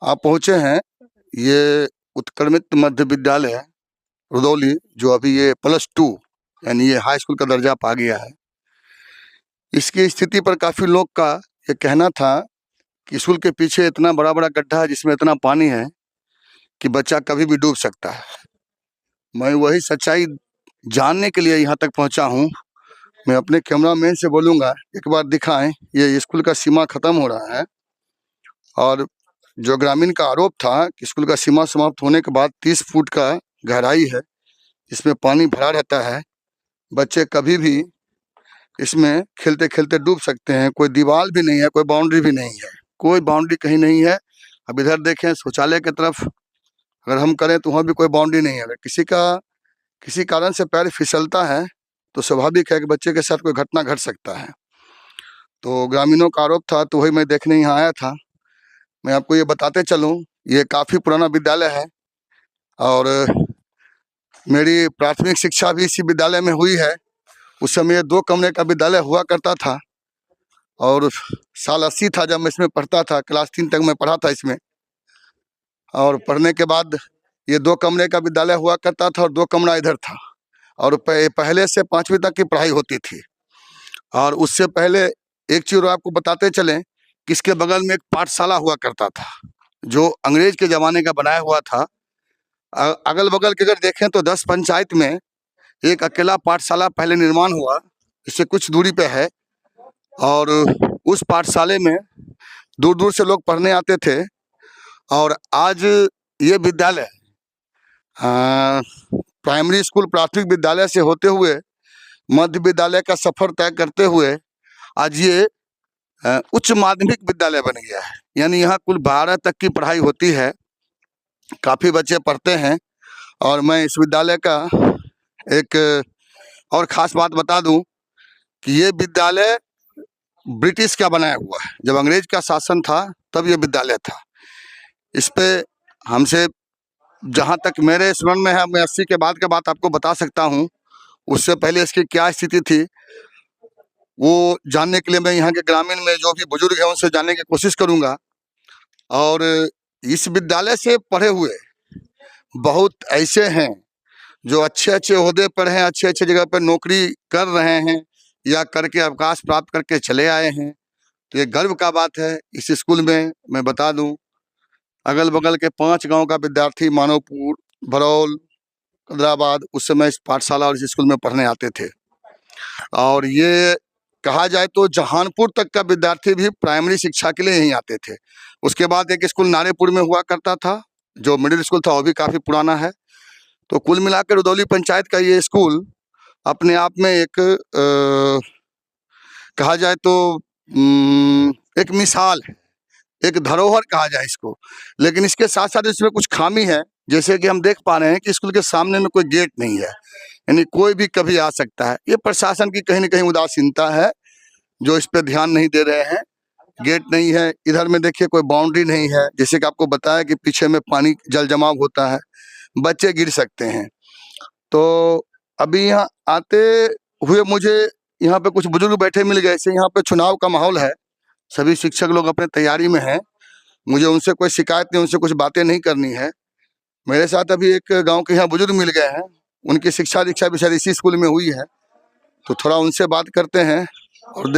आप पहुँचे हैं ये उत्क्रमित मध्य विद्यालय रुदौली, जो अभी ये +2 यानी ये हाई स्कूल का दर्जा पा गया है। इसकी स्थिति पर काफ़ी लोग का ये कहना था कि स्कूल के पीछे इतना बड़ा गड्ढा है जिसमें इतना पानी है कि बच्चा कभी भी डूब सकता है। मैं वही सच्चाई जानने के लिए यहाँ तक पहुँचा हूँ। मैं अपने कैमरामैन से बोलूँगा एक बार दिखाएं, ये स्कूल का सीमा ख़त्म हो रहा है और जो ग्रामीण का आरोप था कि स्कूल का सीमा समाप्त होने के बाद 30 फुट का गहराई है, इसमें पानी भरा रहता है, बच्चे कभी भी इसमें खेलते खेलते डूब सकते हैं। कोई दीवार भी नहीं है, कोई बाउंड्री भी नहीं है, कोई बाउंड्री कहीं नहीं है। अब इधर देखें शौचालय की तरफ, अगर हम करें तो वहाँ भी कोई बाउंड्री नहीं है। अगर किसी कारण से पैर फिसलता है तो स्वाभाविक है कि बच्चे के साथ कोई घटना घट सकता है। तो ग्रामीणों का आरोप था, तो वही मैं देखने यहाँ आया था। मैं आपको ये बताते चलूँ, ये काफ़ी पुराना विद्यालय है और मेरी प्राथमिक शिक्षा भी इसी विद्यालय में हुई है। उस समय ये 2 कमरे का विद्यालय हुआ करता था और साल 80 था जब मैं इसमें पढ़ता था। क्लास 3 तक मैं पढ़ा था इसमें, और पढ़ने के बाद ये 2 कमरे का विद्यालय हुआ करता था और 2 कमरा इधर था। और पहले से 5वीं तक की पढ़ाई होती थी। और उससे पहले एक चीज़ आपको बताते चलें कि इसके बगल में एक पाठशाला हुआ करता था, जो अंग्रेज के ज़माने का बनाया हुआ था। अगल बगल के अगर देखें तो 10 पंचायत में एक अकेला पाठशाला पहले निर्माण हुआ, इससे कुछ दूरी पे है। और उस पाठशाले में दूर दूर से लोग पढ़ने आते थे। और आज ये विद्यालय प्राइमरी स्कूल प्राथमिक विद्यालय से होते हुए मध्य विद्यालय का सफ़र तय करते हुए आज ये उच्च माध्यमिक विद्यालय बन गया है। यानी यहाँ कुल 12 तक की पढ़ाई होती है, काफ़ी बच्चे पढ़ते हैं। और मैं इस विद्यालय का एक और ख़ास बात बता दूं कि ये विद्यालय ब्रिटिश का बनाया हुआ है। जब अंग्रेज का शासन था तब ये विद्यालय था। इस पे हमसे जहाँ तक मेरे स्मरण में है, मैं 80 के बाद का बात आपको बता सकता हूँ। उससे पहले इसकी क्या स्थिति थी वो जानने के लिए मैं यहाँ के ग्रामीण में जो भी बुजुर्ग हैं उनसे जानने की कोशिश करूँगा। और इस विद्यालय से पढ़े हुए बहुत ऐसे हैं जो अच्छे ओहदे पर हैं, अच्छे जगह पर नौकरी कर रहे हैं या करके अवकाश प्राप्त करके चले आए हैं। तो ये गर्व का बात है। इस स्कूल में मैं बता दूं, अगल बगल के 5 गांव का विद्यार्थी मानवपुर, भरौल, कदराबाद उस समय इस पाठशाला और इस स्कूल में पढ़ने आते थे। और ये कहा जाए तो जहानपुर तक का विद्यार्थी भी प्राइमरी शिक्षा के लिए यहीं आते थे। उसके बाद एक स्कूल नारेपुर में हुआ करता था, जो मिडिल स्कूल था, वो भी काफ़ी पुराना है। तो कुल मिलाकर रुदौली पंचायत का ये स्कूल अपने आप में एक कहा जाए तो एक मिसाल है, एक धरोहर कहा जाए इसको। लेकिन इसके साथ साथ इसमें कुछ खामी है, जैसे कि हम देख पा रहे हैं कि स्कूल के सामने में कोई गेट नहीं है, यानी कोई भी कभी आ सकता है। ये प्रशासन की कहीं न कहीं उदासीनता है, जो इस पे ध्यान नहीं दे रहे हैं। गेट नहीं है, इधर में देखिए कोई बाउंड्री नहीं है। जैसे कि आपको बताया कि पीछे में पानी जल जमाव होता है, बच्चे गिर सकते हैं। तो अभी यहाँ आते हुए मुझे यहाँ पे कुछ बुजुर्ग बैठे मिल गए। यहाँ पे चुनाव का माहौल है, सभी शिक्षक लोग अपने तैयारी में हैं। मुझे उनसे कोई शिकायत नहीं, उनसे कुछ बातें नहीं करनी है। मेरे साथ अभी एक गांव के यहाँ बुजुर्ग मिल गए हैं, उनकी शिक्षा दीक्षा भी शायद इसी स्कूल में हुई है। तो थोड़ा उनसे बात करते हैं और